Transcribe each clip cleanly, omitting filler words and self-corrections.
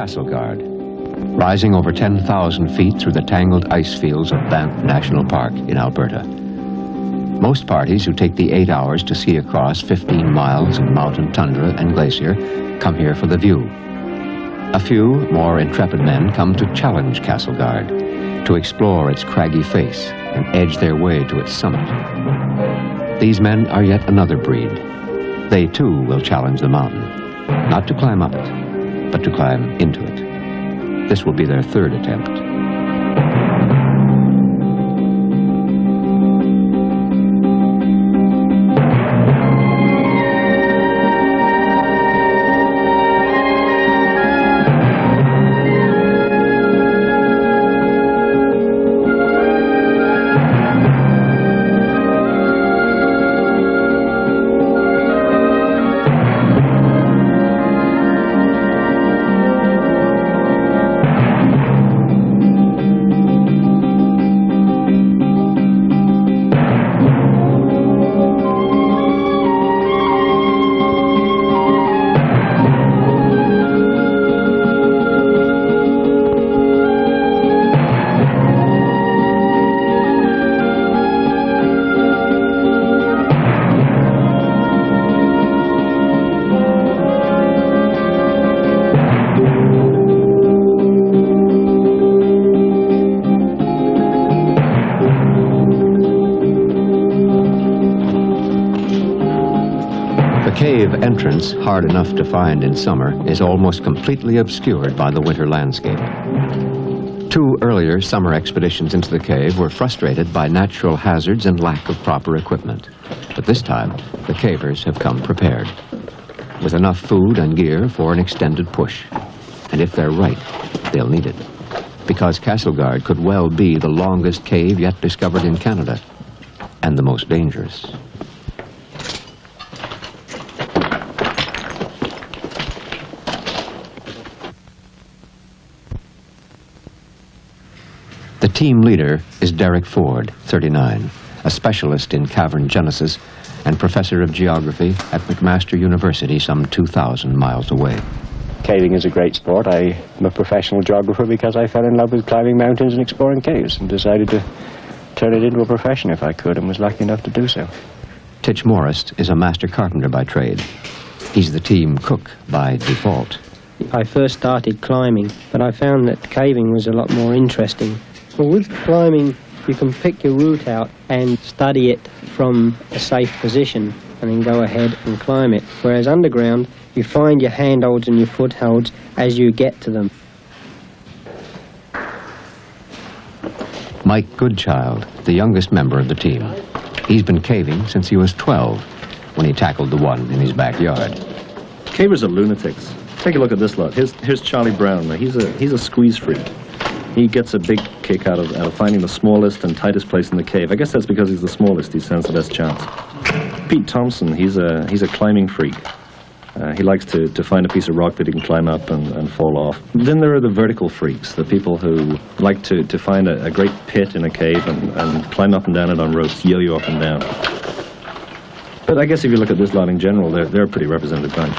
Castleguard, rising over 10,000 feet through the tangled ice fields of Banff National Park in Alberta. Most parties who take the 8 hours to ski across 15 miles of mountain tundra and glacier come here for the view. A few more intrepid men come to challenge Castleguard, to explore its craggy face and edge their way to its summit. These men are yet another breed. They too will challenge the mountain, not to climb up it, but to climb into it. This will be their third attempt. Cave entrance, hard enough to find in summer, is almost completely obscured by the winter landscape. 2 earlier summer expeditions into the cave were frustrated by natural hazards and lack of proper equipment. But this time, the cavers have come prepared, with enough food and gear for an extended push. And if they're right, they'll need it, because Castleguard could well be the longest cave yet discovered in Canada, and the most dangerous. The team leader is Derek Ford, 39, a specialist in cavern genesis and professor of geography at McMaster University some 2,000 miles away. Caving is a great sport. I'm a professional geographer because I fell in love with climbing mountains and exploring caves and decided to turn it into a profession if I could, and was lucky enough to do so. Titch Morris is a master carpenter by trade. He's the team cook by default. I first started climbing, but I found that caving was a lot more interesting. Well, with climbing, you can pick your route out and study it from a safe position and then go ahead and climb it. Whereas underground, you find your handholds and your footholds as you get to them. Mike Goodchild, the youngest member of the team. He's been caving since he was 12, when he tackled the one in his backyard. Cavers are lunatics. Take a look at this lot. Here's Charlie Brown. He's a squeeze freak. He gets a big kick out of finding the smallest and tightest place in the cave. I guess that's because he's the smallest. He stands the best chance. Pete Thompson, he's a climbing freak. He likes to find a piece of rock that he can climb up and fall off. Then there are the vertical freaks, the people who like to find a great pit in a cave and climb up and down it on ropes, yo-yo up and down. But I guess if you look at this lot in general, they're a pretty representative bunch.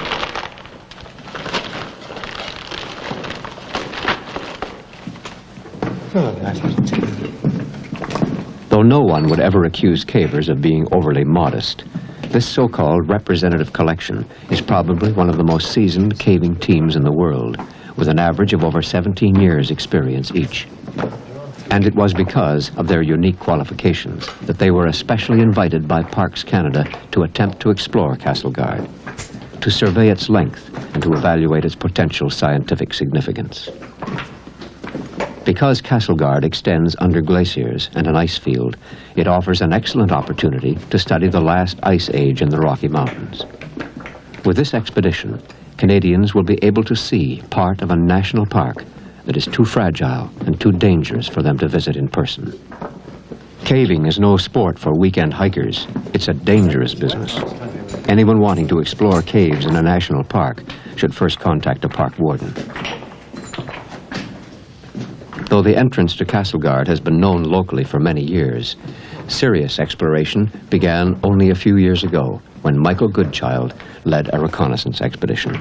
Though no one would ever accuse cavers of being overly modest, this so-called representative collection is probably one of the most seasoned caving teams in the world, with an average of over 17 years' experience each. And it was because of their unique qualifications that they were especially invited by Parks Canada to attempt to explore Castleguard, to survey its length and to evaluate its potential scientific significance. Because Castleguard extends under glaciers and an ice field, it offers an excellent opportunity to study the last ice age in the Rocky Mountains. With this expedition, Canadians will be able to see part of a national park that is too fragile and too dangerous for them to visit in person. Caving is no sport for weekend hikers. It's a dangerous business. Anyone wanting to explore caves in a national park should first contact a park warden. Though the entrance to Castleguard has been known locally for many years, serious exploration began only a few years ago when Michael Goodchild led a reconnaissance expedition.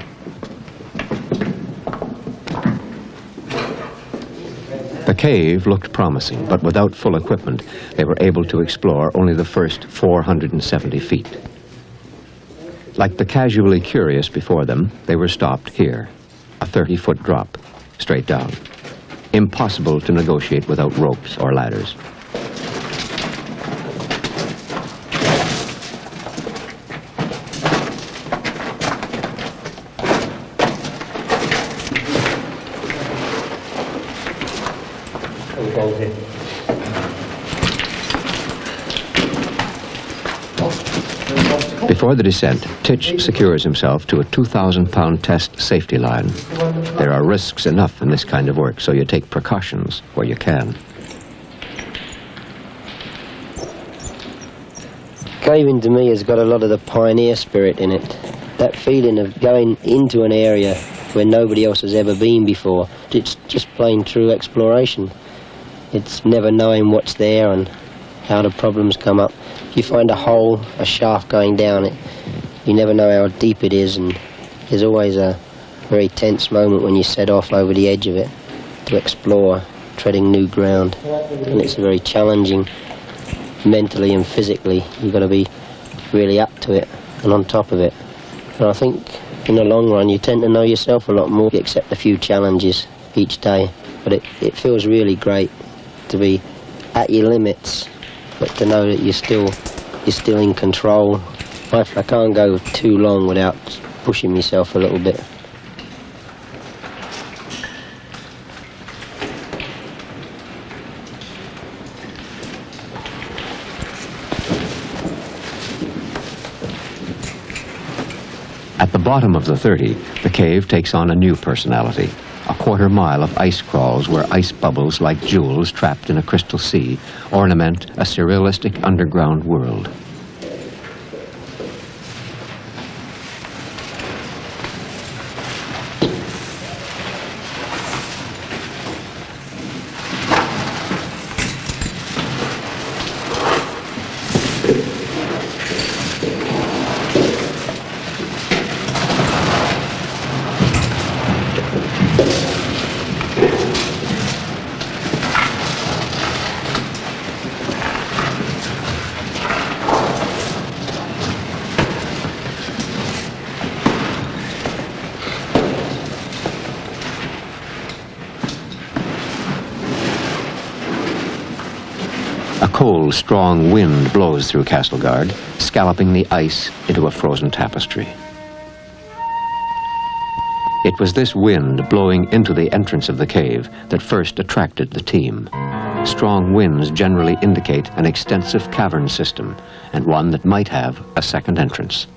cave looked promising, but without full equipment, they were able to explore only the first 470 feet. Like the casually curious before them, they were stopped here, a 30-foot drop, straight down. Impossible to negotiate without ropes or ladders. Before the descent, Titch secures himself to a 2,000-pound test safety line. There are risks enough in this kind of work, so you take precautions where you can. Caving to me has got a lot of the pioneer spirit in it. That feeling of going into an area where nobody else has ever been before. It's just plain true exploration. It's never knowing what's there and how the problems come up. If you find a hole, a shaft going down it, you never know how deep it is, and there's always a very tense moment when you set off over the edge of it to explore, treading new ground. And it's very challenging mentally and physically. You've got to be really up to it and on top of it. And I think in the long run you tend to know yourself a lot more. You accept a few challenges each day, but it feels really great to be at your limits, but to know that you're still in control. I can't go too long without pushing myself a little bit. At the bottom of the 30, the cave takes on a new personality. A quarter-mile of ice crawls where ice bubbles like jewels trapped in a crystal sea ornament a surrealistic underground world. A cold, strong wind blows through Castleguard, scalloping the ice into a frozen tapestry. It was this wind blowing into the entrance of the cave that first attracted the team. Strong winds generally indicate an extensive cavern system, and one that might have a second entrance.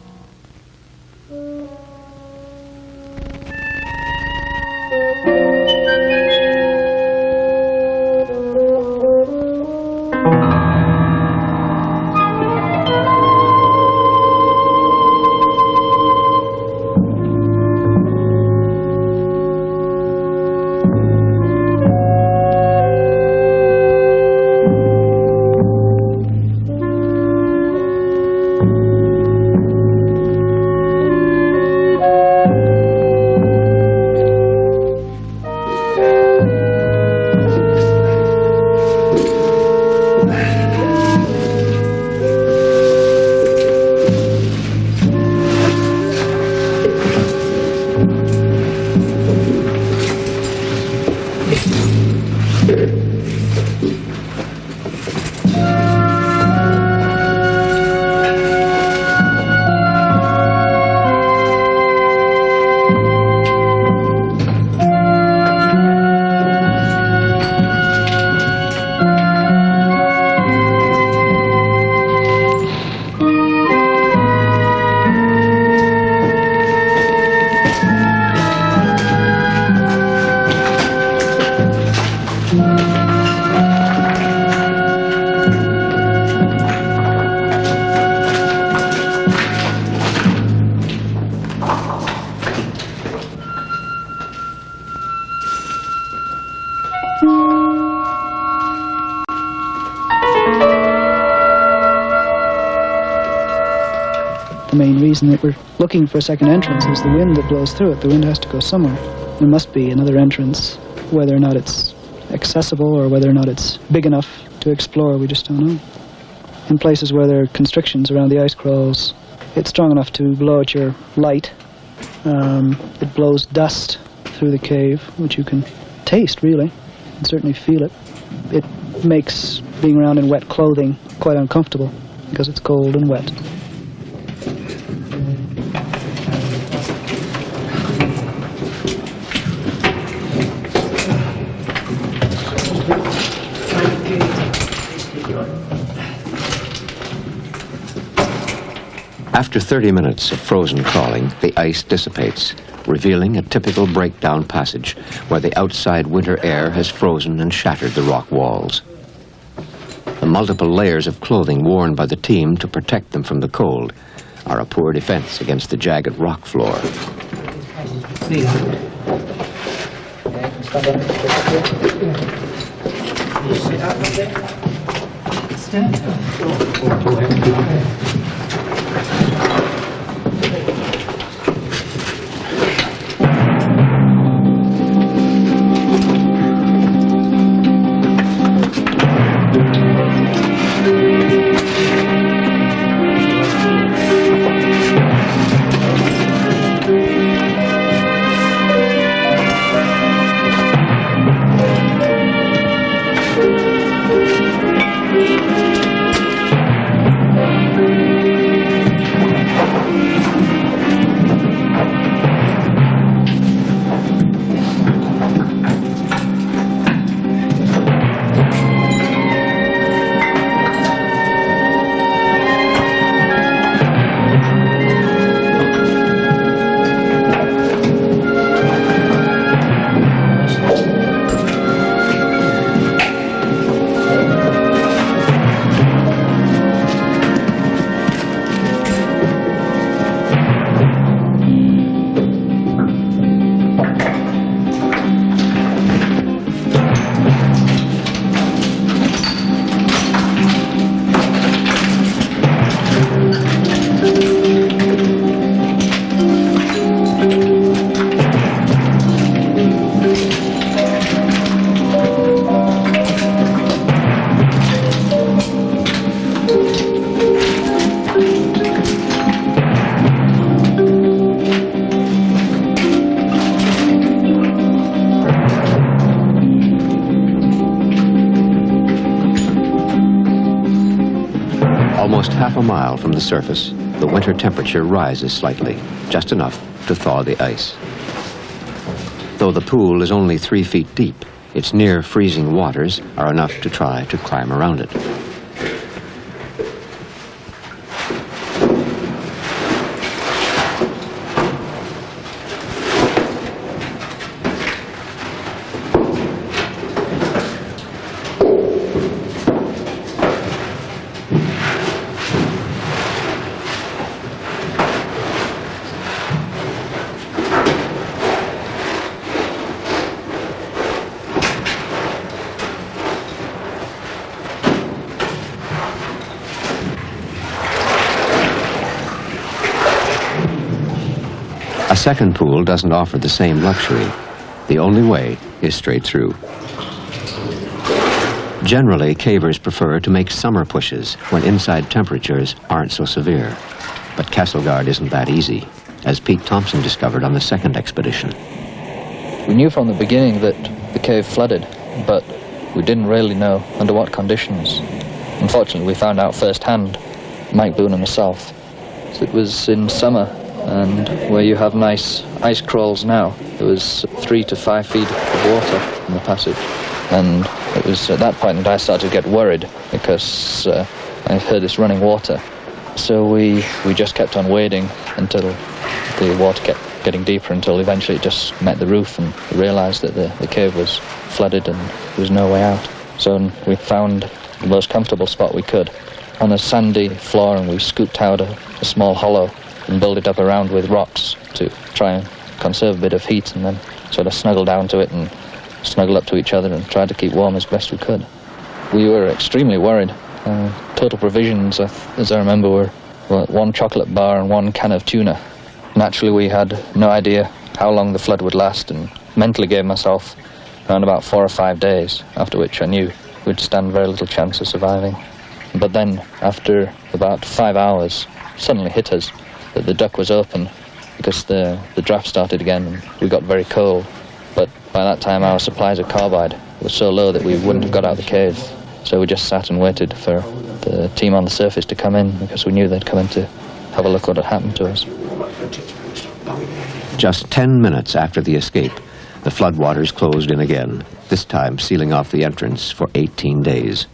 The main reason that we're looking for a second entrance is the wind that blows through it. The wind has to go somewhere. There must be another entrance, whether or not it's accessible or whether or not it's big enough to explore, we just don't know. In places where there are constrictions around the ice crawls, it's strong enough to blow out your light. It blows dust through the cave, which you can taste, really, and certainly feel it. It makes being around in wet clothing quite uncomfortable because it's cold and wet. After 30 minutes of frozen crawling, the ice dissipates, revealing a typical breakdown passage where the outside winter air has frozen and shattered the rock walls. The multiple layers of clothing worn by the team to protect them from the cold are a poor defense against the jagged rock floor. Almost half a mile from the surface, the winter temperature rises slightly, just enough to thaw the ice. Though the pool is only 3 feet deep, its near freezing waters are enough to try to climb around it. A second pool doesn't offer the same luxury. The only way is straight through. Generally, cavers prefer to make summer pushes when inside temperatures aren't so severe. But Castleguard isn't that easy, as Pete Thompson discovered on the second expedition. We knew from the beginning that the cave flooded, but we didn't really know under what conditions. Unfortunately, we found out firsthand, Mike Boone and myself. So it was in summer, and where you have nice ice crawls now, there was 3 to 5 feet of water in the passage. And it was at that point that I started to get worried because I heard this running water. So we just kept on wading until the water kept getting deeper, until eventually it just met the roof, and we realized that the cave was flooded and there was no way out. So we found the most comfortable spot we could on a sandy floor, and we scooped out a small hollow and built it up around with rocks to try and conserve a bit of heat, and then sort of snuggle down to it and snuggle up to each other and try to keep warm as best we could. We were extremely worried. Total provisions, as I remember, were 1 chocolate bar and 1 can of tuna. Naturally, we had no idea how long the flood would last, and mentally gave myself around about 4 or 5 days, after which I knew we'd stand very little chance of surviving. But then, after about 5 hours, suddenly hit us that the duct was open because the draft started again and we got very cold. But by that time our supplies of carbide were so low that we wouldn't have got out of the cave. So we just sat and waited for the team on the surface to come in because we knew they'd come in to have a look what had happened to us. Just 10 minutes after the escape, the floodwaters closed in again, this time sealing off the entrance for 18 days.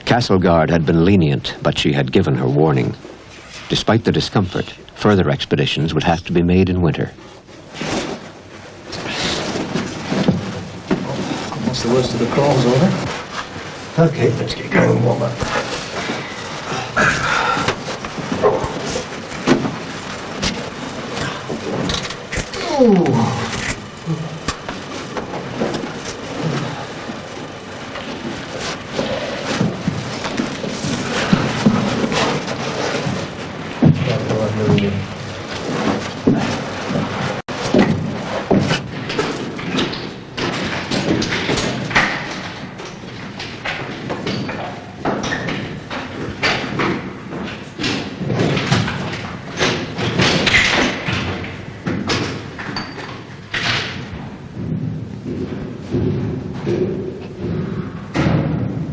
Castleguard had been lenient, but she had given her warning. Despite the discomfort, further expeditions would have to be made in winter. Almost the worst of the crawls over. Okay, let's get going and warm up.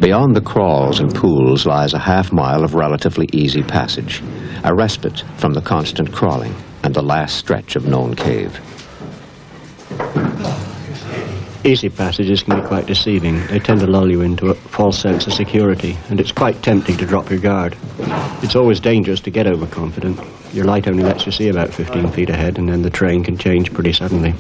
Beyond the crawls and pools lies a half-mile of relatively easy passage, a respite from the constant crawling and the last stretch of known cave. Easy passages can be quite deceiving. They tend to lull you into a false sense of security, and it's quite tempting to drop your guard. It's always dangerous to get overconfident. Your light only lets you see about 15 feet ahead, and then the terrain can change pretty suddenly.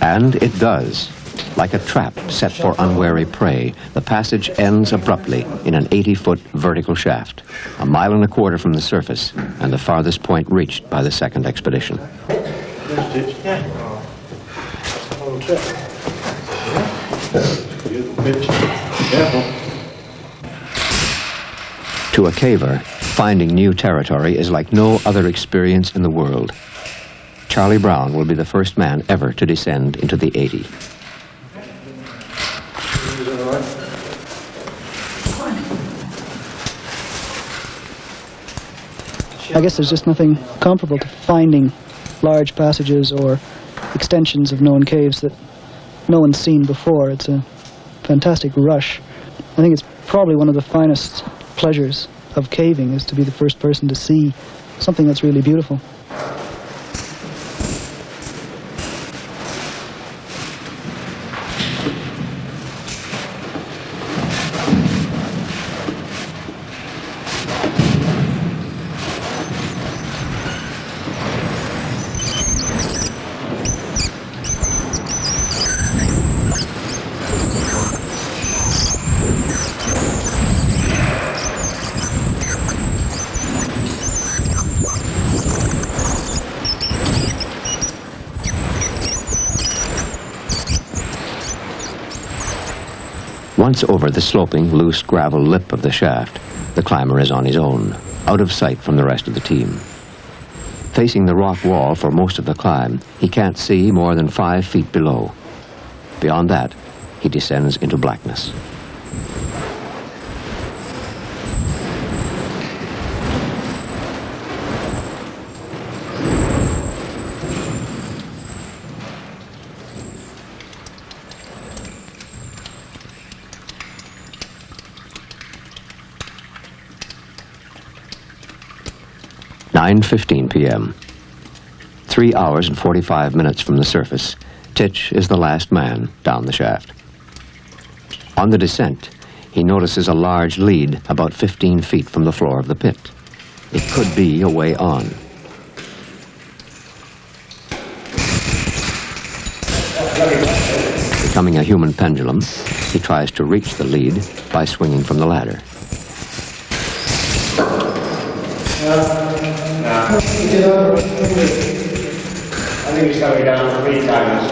And it does. Like a trap set for unwary prey, the passage ends abruptly in an 80-foot vertical shaft, 1.25 miles from the surface, and the farthest point reached by the second expedition. To a caver, finding new territory is like no other experience in the world. Charlie Brown will be the first man ever to descend into the 80. I guess there's just nothing comparable to finding large passages or extensions of known caves that no one's seen before. It's a fantastic rush. I think it's probably one of the finest pleasures of caving is to be the first person to see something that's really beautiful. Once over the sloping, loose gravel lip of the shaft, the climber is on his own, out of sight from the rest of the team. Facing the rock wall for most of the climb, he can't see more than 5 feet below. Beyond that, he descends into blackness. At 9:15 p.m. 3 hours and 45 minutes from the surface, Titch is the last man down the shaft. On the descent, he notices a large lead about 15 feet from the floor of the pit. It could be a way on. Becoming a human pendulum, he tries to reach the lead by swinging from the ladder. I think he's going down 3 times.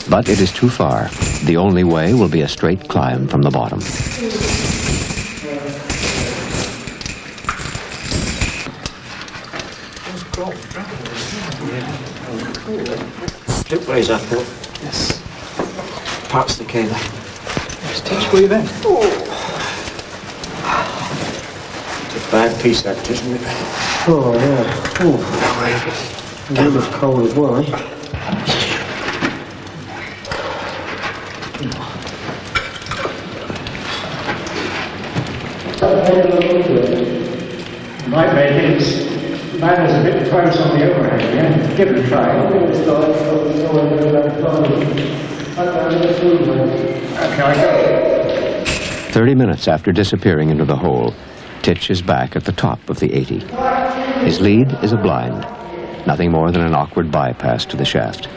But it is too far. The only way will be a straight climb from the bottom. Slipways, I thought. Yes. Parts the cave. Just touch breathe in. It's a bad piece, that, isn't it? Oh, yeah. Oh. A little bit cold as well, eh? Might make it matters a bit close on the overhang, yeah? Give it a try. Okay, I go. 30 minutes after disappearing into the hole, Titch is back at the top of the 80. His lead is a blind, nothing more than an awkward bypass to the shaft.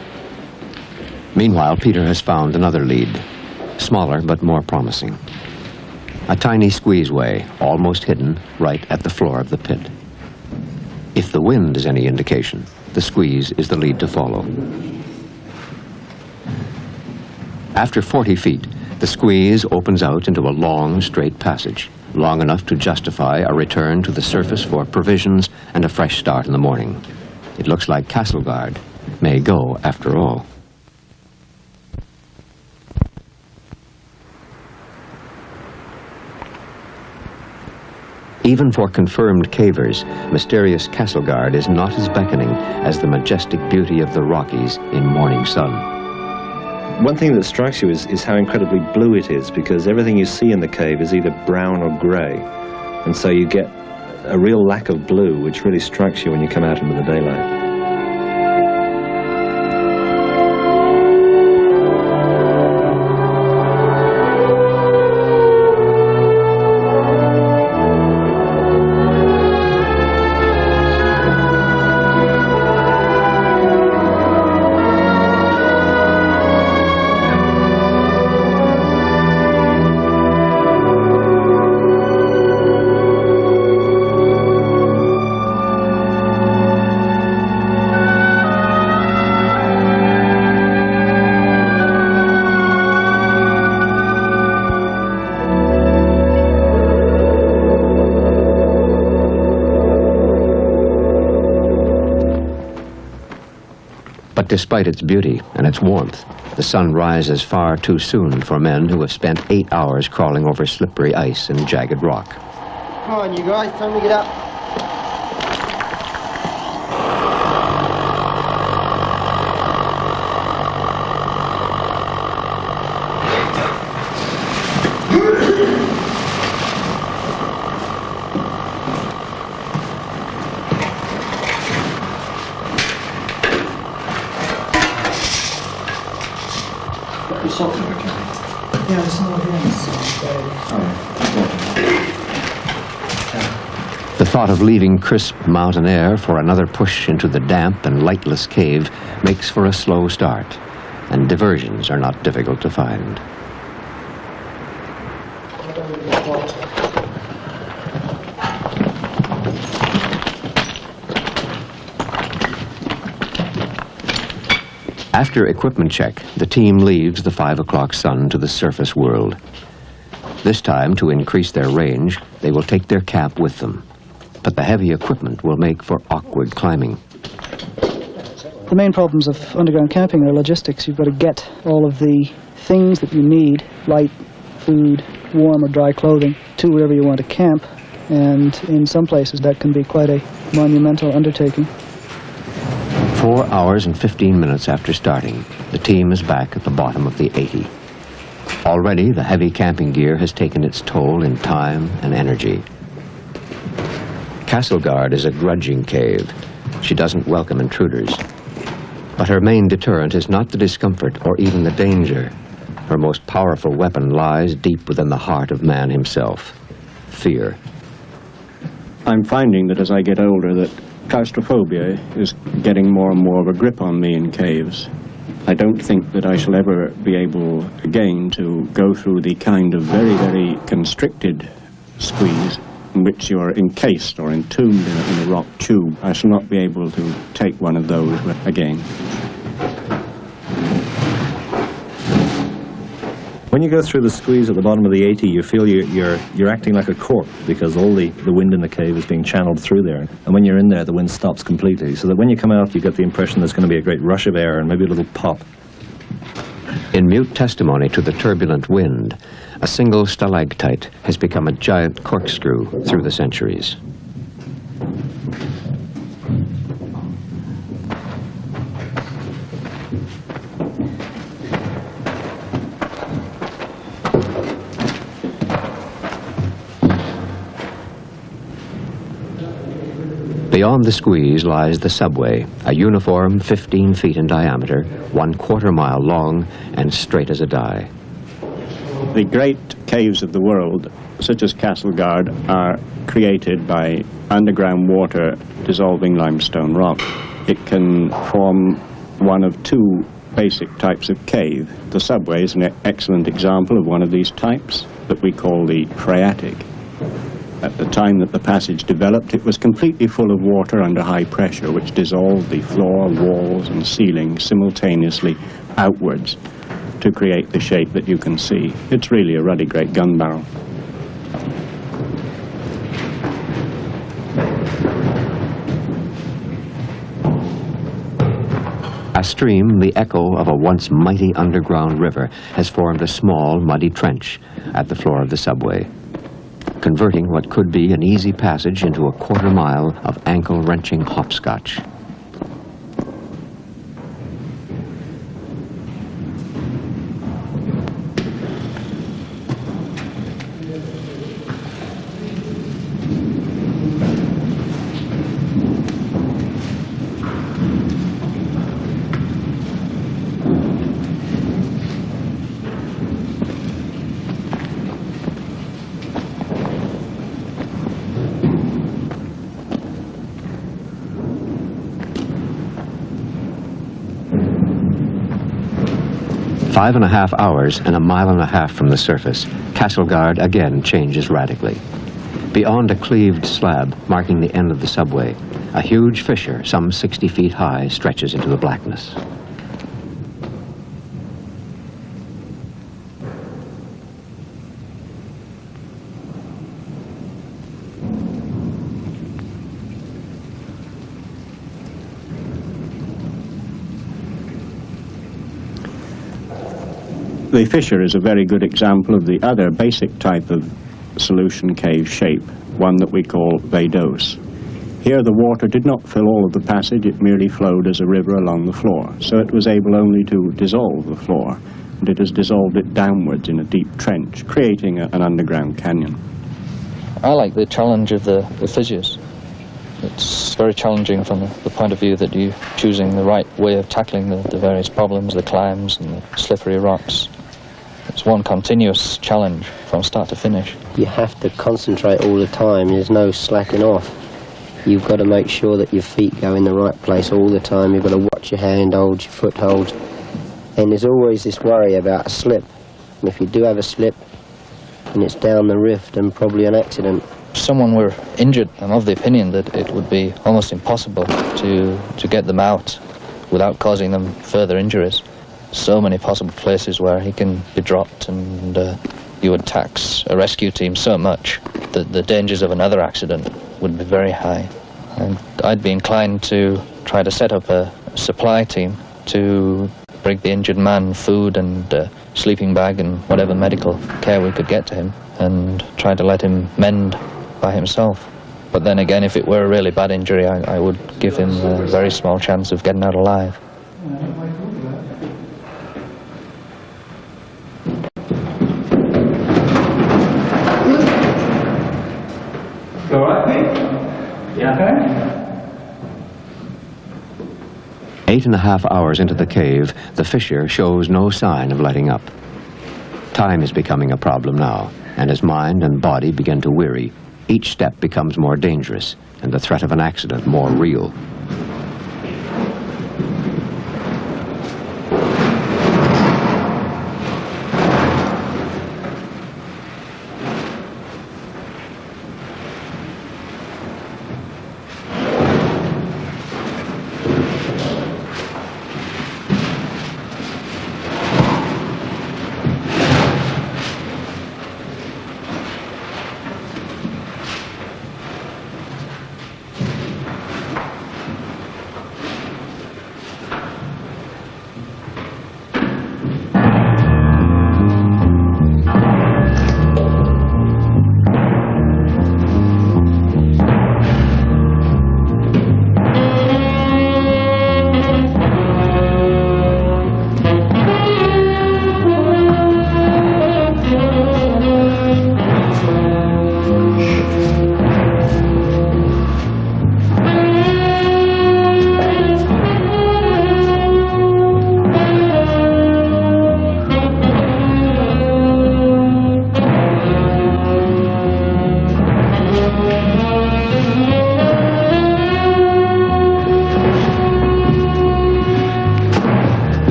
Meanwhile, Peter has found another lead, smaller but more promising. A tiny squeezeway, almost hidden, right at the floor of the pit. If the wind is any indication, the squeeze is the lead to follow. After 40 feet, the squeeze opens out into a long, straight passage, long enough to justify a return to the surface for provisions and a fresh start in the morning. It looks like Castleguard may go after all. Even for confirmed cavers, mysterious Castleguard is not as beckoning as the majestic beauty of the Rockies in morning sun. One thing that strikes you is how incredibly blue it is, because everything you see in the cave is either brown or grey. And so you get a real lack of blue, which really strikes you when you come out into the daylight. But despite its beauty and its warmth, the sun rises far too soon for men who have spent 8 hours crawling over slippery ice and jagged rock. Come on, you guys, time to get up. The thought of leaving crisp mountain air for another push into the damp and lightless cave makes for a slow start, and diversions are not difficult to find. After equipment check, the team leaves the 5 o'clock sun to the surface world. This time, to increase their range, they will take their camp with them. But the heavy equipment will make for awkward climbing. The main problems of underground camping are logistics. You've got to get all of the things that you need, light, food, warm or dry clothing, to wherever you want to camp. And in some places that can be quite a monumental undertaking. 4 hours and 15 minutes after starting, the team is back at the bottom of the 80. Already, the heavy camping gear has taken its toll in time and energy. Castleguard is a grudging cave. She doesn't welcome intruders. But her main deterrent is not the discomfort or even the danger. Her most powerful weapon lies deep within the heart of man himself: fear. I'm finding that as I get older that claustrophobia is getting more and more of a grip on me in caves. I don't think that I shall ever be able again to go through the kind of very, very constricted squeeze in which you are encased or entombed in a rock tube. I shall not be able to take one of those again. When you go through the squeeze at the bottom of the 80, you feel you're acting like a cork because all the wind in the cave is being channeled through there. And when you're in there, the wind stops completely. So that when you come out, you get the impression there's going to be a great rush of air and maybe a little pop. In mute testimony to the turbulent wind, a single stalactite has become a giant corkscrew through the centuries. Beyond the squeeze lies the subway, a uniform 15 feet in diameter, 1/4 mile long, and straight as a die. The great caves of the world, such as Castleguard, are created by underground water dissolving limestone rock. It can form one of two basic types of cave. The subway is an excellent example of one of these types that we call the phreatic. At the time that the passage developed, it was completely full of water under high pressure, which dissolved the floor, walls, and ceiling simultaneously outwards to create the shape that you can see. It's really a ruddy great gun barrel. A stream, the echo of a once mighty underground river, has formed a small, muddy trench at the floor of the subway, converting what could be an easy passage into a 1/4 mile of ankle-wrenching hopscotch. Five and a half hours and 1.5 miles from the surface, Castleguard again changes radically. Beyond a cleaved slab marking the end of the subway, a huge fissure, some 60 feet high, stretches into the blackness. The fissure is a very good example of the other basic type of solution cave shape, one that we call vadose. Here the water did not fill all of the passage, it merely flowed as a river along the floor, so it was able only to dissolve the floor, and it has dissolved it downwards in a deep trench, creating an underground canyon. I like the challenge of the fissures. It's very challenging from the point of view that you're choosing the right way of tackling the various problems, the climbs and the slippery rocks. It's one continuous challenge from start to finish. You have to concentrate all the time. There's no slacking off. You've got to make sure that your feet go in the right place all the time. You've got to watch your handholds, your footholds. And there's always this worry about a slip. And if you do have a slip and it's down the rift, and probably an accident. If someone were injured, I'm of the opinion that it would be almost impossible to get them out without causing them further injuries. So many possible places where he can be dropped, and you would tax a rescue team so much that the dangers of another accident would be very high. And I'd be inclined to try to set up a supply team to bring the injured man food and sleeping bag and whatever medical care we could get to him, and try to let him mend by himself. But then again, if it were a really bad injury, I would give him a very small chance of getting out alive. All right, Pete? Yeah. Okay. 8.5 hours into the cave, the fissure shows no sign of letting up. Time is becoming a problem now, and as mind and body begin to weary, each step becomes more dangerous, and the threat of an accident more real.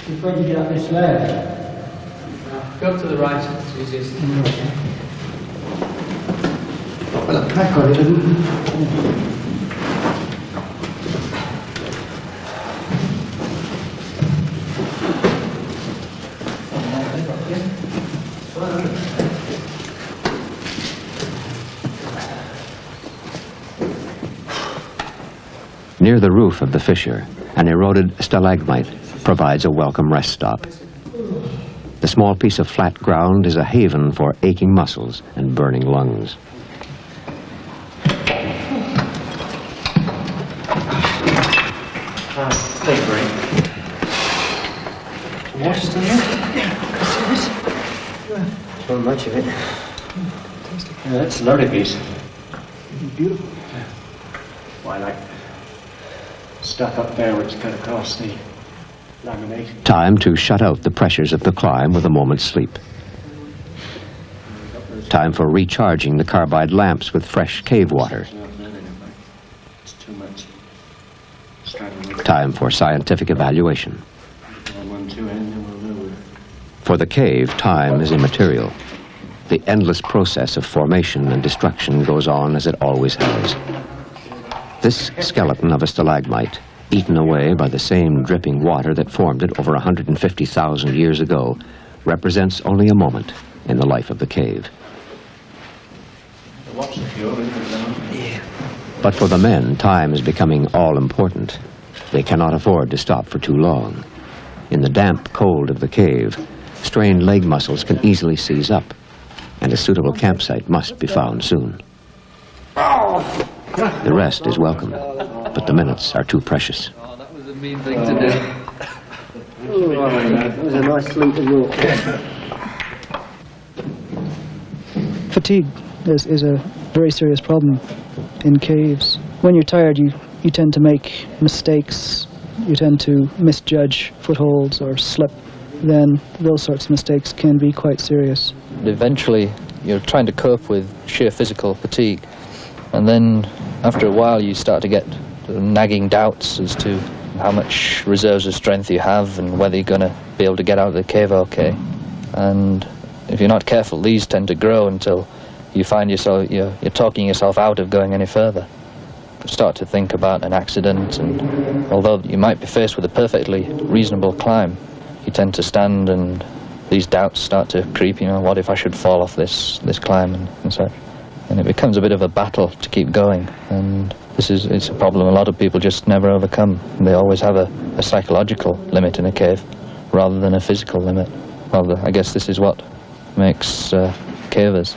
Before you get up this ladder. Go to the right, it's easiest. Well, a pack on it, isn't it? Near the roof of the fissure, an eroded stalagmite provides a welcome rest stop. The small piece of flat ground is a haven for aching muscles and burning lungs. Take a break. Water still there? Yeah. Not much of it. Yeah, that's a lovely piece. Beautiful. Why, like stuff up there which cut across the laminate. Time to shut out the pressures of the climb with a moment's sleep. Time for recharging the carbide lamps with fresh cave water. It's too much. Time for scientific evaluation. For the cave, time is immaterial. The endless process of formation and destruction goes on as it always has. This skeleton of a stalagmite, eaten away by the same dripping water that formed it over 150,000 years ago, represents only a moment in the life of the cave. But for the men, time is becoming all-important. They cannot afford to stop for too long. In the damp cold of the cave, strained leg muscles can easily seize up, and a suitable campsite must be found soon. The rest is welcome, but the minutes are too precious. Oh, that was a mean thing to do. That was a nice sleep to walk. Fatigue is a very serious problem in caves. When you're tired, you tend to make mistakes. You tend to misjudge footholds or slip. Then those sorts of mistakes can be quite serious. Eventually, you're trying to cope with sheer physical fatigue. And then, after a while, you start to get nagging doubts as to how much reserves of strength you have and whether you're going to be able to get out of the cave okay. And if you're not careful, these tend to grow until you find yourself, you're talking yourself out of going any further. You start to think about an accident, and although you might be faced with a perfectly reasonable climb, you tend to stand and these doubts start to creep, what if I should fall off this climb and such. And it becomes a bit of a battle to keep going, and it's a problem a lot of people just never overcome. They always have a psychological limit in a cave rather than a physical limit. Well, I guess this is what makes cavers.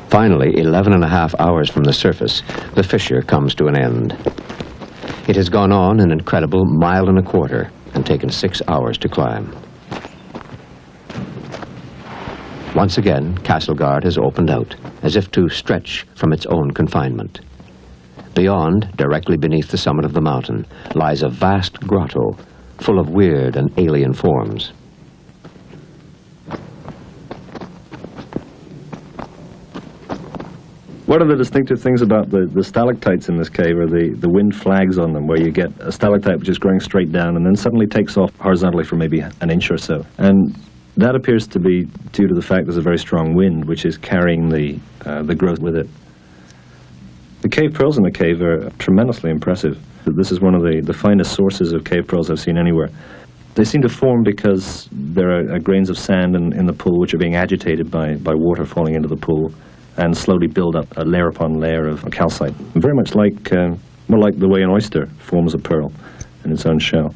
Finally, 11.5 hours from the surface, the fissure comes to an end. It has gone on an incredible 1.25 miles and taken 6 hours to climb. Once again, Castleguard has opened out, as if to stretch from its own confinement. Beyond, directly beneath the summit of the mountain, lies a vast grotto full of weird and alien forms. One of the distinctive things about the stalactites in this cave are the wind flags on them, where you get a stalactite which is growing straight down and then suddenly takes off horizontally for maybe an inch or so. And that appears to be due to the fact there's a very strong wind which is carrying the growth with it. The cave pearls in the cave are tremendously impressive. This is one of the finest sources of cave pearls I've seen anywhere. They seem to form because there are grains of sand in the pool which are being agitated by water falling into the pool, and slowly build up a layer upon layer of calcite. Very much like, more like the way an oyster forms a pearl in its own shell.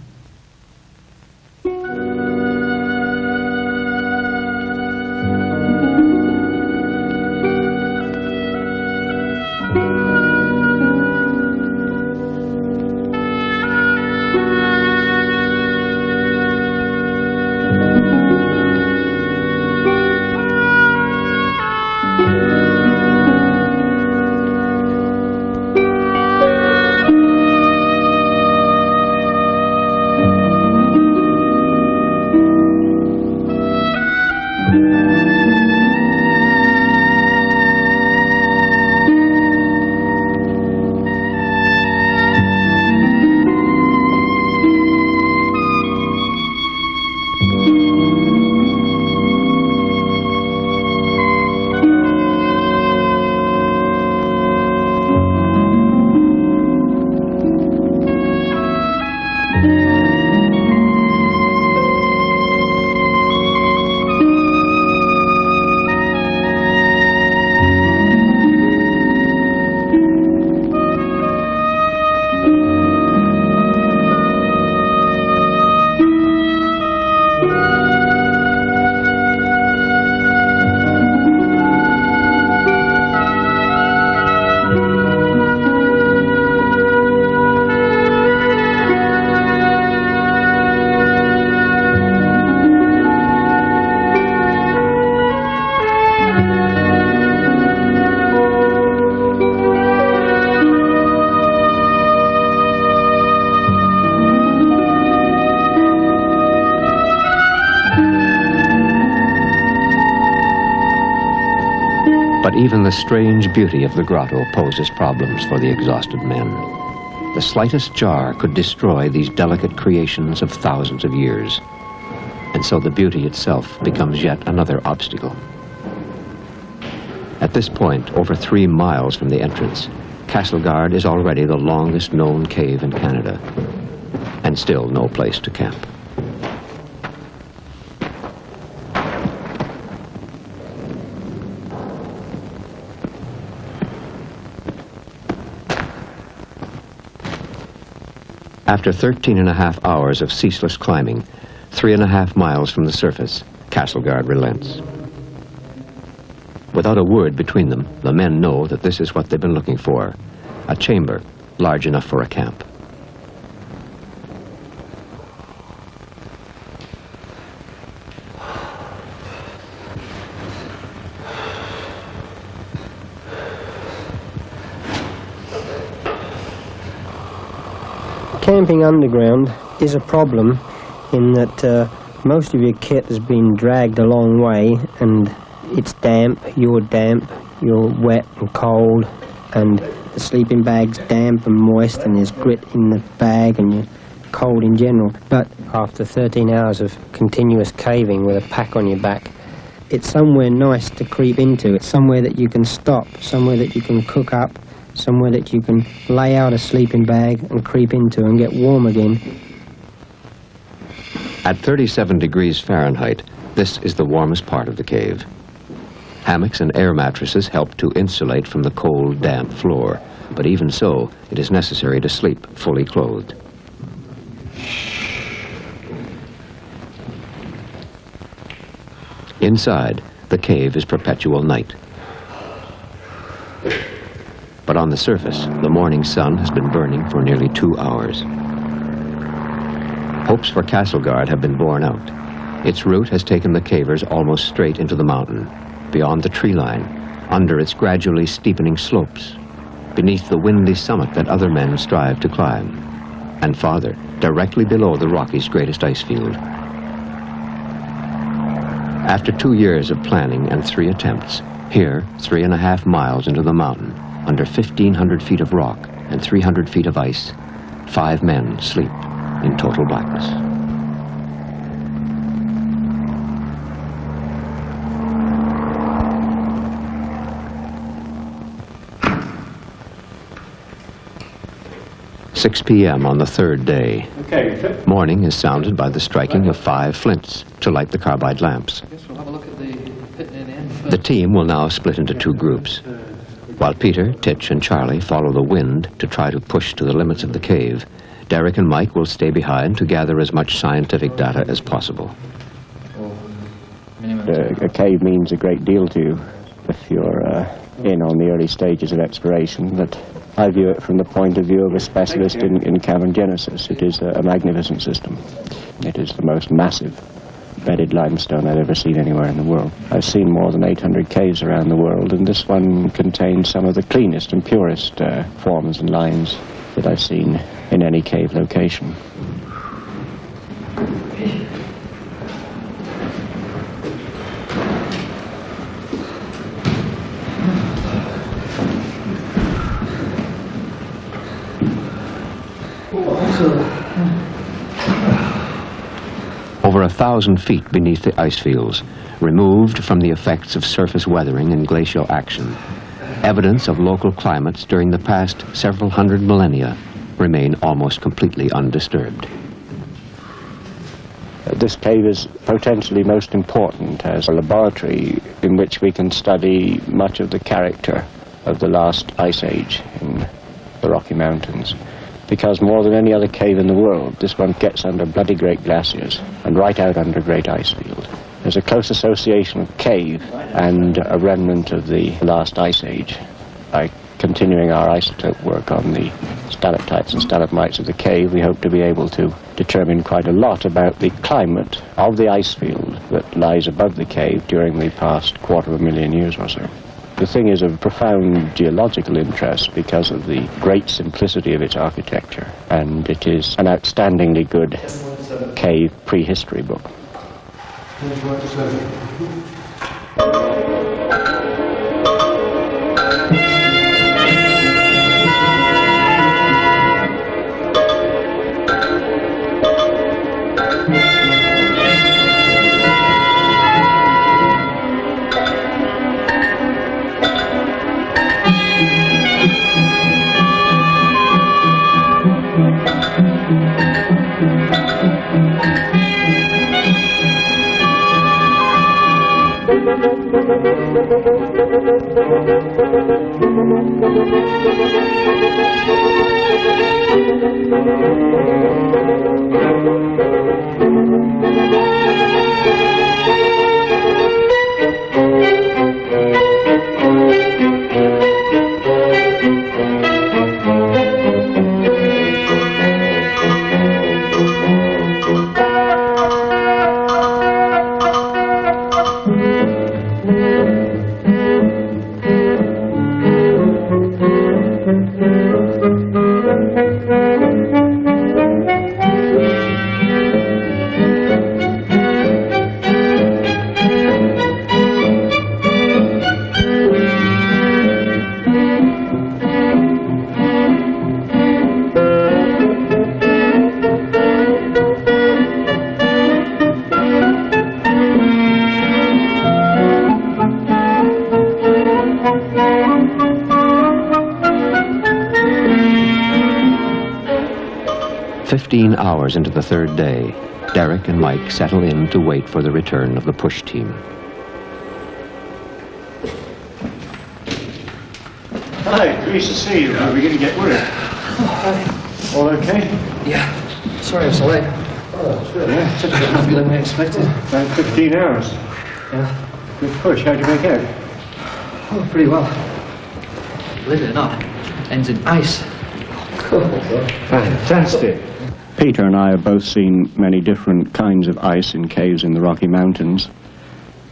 But even the strange beauty of the grotto poses problems for the exhausted men. The slightest jar could destroy these delicate creations of thousands of years. And so the beauty itself becomes yet another obstacle. At this point, over 3 miles from the entrance, Castleguard is already the longest known cave in Canada, and still no place to camp. After 13.5 hours of ceaseless climbing, 3.5 miles from the surface, Castleguard relents. Without a word between them, the men know that this is what they've been looking for, a chamber large enough for a camp. Camping underground is a problem in that most of your kit has been dragged a long way and it's damp, you're wet and cold, and the sleeping bag's damp and moist and there's grit in the bag and you're cold in general. But after 13 hours of continuous caving with a pack on your back, it's somewhere nice to creep into. It's somewhere that you can stop, somewhere that you can cook up, somewhere that you can lay out a sleeping bag and creep into and get warm again. At 37 degrees Fahrenheit, this is the warmest part of the cave. Hammocks and air mattresses help to insulate from the cold, damp floor, but even so, it is necessary to sleep fully clothed. Inside, the cave is perpetual night. But on the surface, the morning sun has been burning for nearly 2 hours. Hopes for Castleguard have been borne out. Its route has taken the cavers almost straight into the mountain, beyond the tree line, under its gradually steepening slopes, beneath the windy summit that other men strive to climb, and farther, directly below the Rockies' greatest ice field. After 2 years of planning and 3 attempts, here, 3.5 miles into the mountain, under 1,500 feet of rock and 300 feet of ice, 5 men sleep in total blackness. "6 p.m. on the 3rd day. Morning is sounded by the striking of 5 flints to light the carbide lamps. We'll have a look at the pit near the end first. The team will now split into 2 groups. While Peter, Titch, and Charlie follow the wind to try to push to the limits of the cave, Derek and Mike will stay behind to gather as much scientific data as possible. A cave means a great deal to you if you're in on the early stages of exploration, but I view it from the point of view of a specialist in cavern genesis. It is a magnificent system. It is the most massive bedded limestone I've ever seen anywhere in the world. I've seen more than 800 caves around the world, and this one contains some of the cleanest and purest forms and lines that I've seen in any cave location. Over 1,000 feet beneath the ice fields, removed from the effects of surface weathering and glacial action, evidence of local climates during the past several hundred millennia remain almost completely undisturbed. This cave is potentially most important as a laboratory in which we can study much of the character of the last ice age in the Rocky Mountains. Because more than any other cave in the world, this one gets under bloody great glaciers and right out under a great ice field. There's a close association of cave and a remnant of the last ice age. By continuing our isotope work on the stalactites and stalagmites of the cave, we hope to be able to determine quite a lot about the climate of the ice field that lies above the cave during the past 250,000 years or so. The thing is of profound geological interest because of the great simplicity of its architecture, and it is an outstandingly good cave prehistory book. Hours into the third day, Derek and Mike settle in to wait for the return of the push team. Hi, pleased to see you. How are we going to get work? All okay? Yeah. Sorry I'm so late. Oh, good. Yeah, took a bit longer than we expected. About 15 hours. Yeah. Good push. How'd you make out? Oh, pretty well. Believe it or not, ends in ice. Cool. Fantastic. Peter and I have both seen many different kinds of ice in caves in the Rocky Mountains.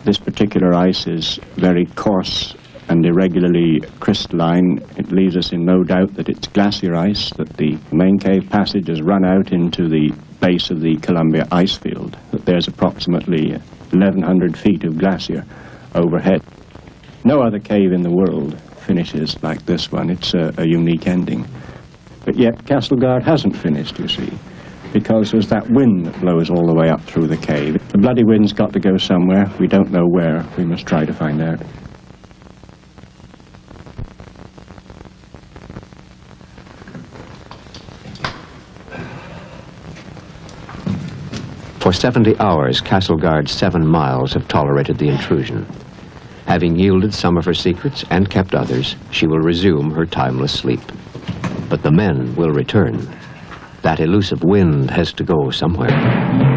This particular ice is very coarse and irregularly crystalline. It leaves us in no doubt that it's glacier ice, that the main cave passage has run out into the base of the Columbia ice field, that there's approximately 1,100 feet of glacier overhead. No other cave in the world finishes like this one. It's a unique ending. But yet Castleguard hasn't finished, you see, because there's that wind that blows all the way up through the cave. The bloody wind's got to go somewhere. We don't know where. We must try to find out. For 70 hours, Castleguard's 7 miles have tolerated the intrusion. Having yielded some of her secrets and kept others, she will resume her timeless sleep. But the men will return. That elusive wind has to go somewhere.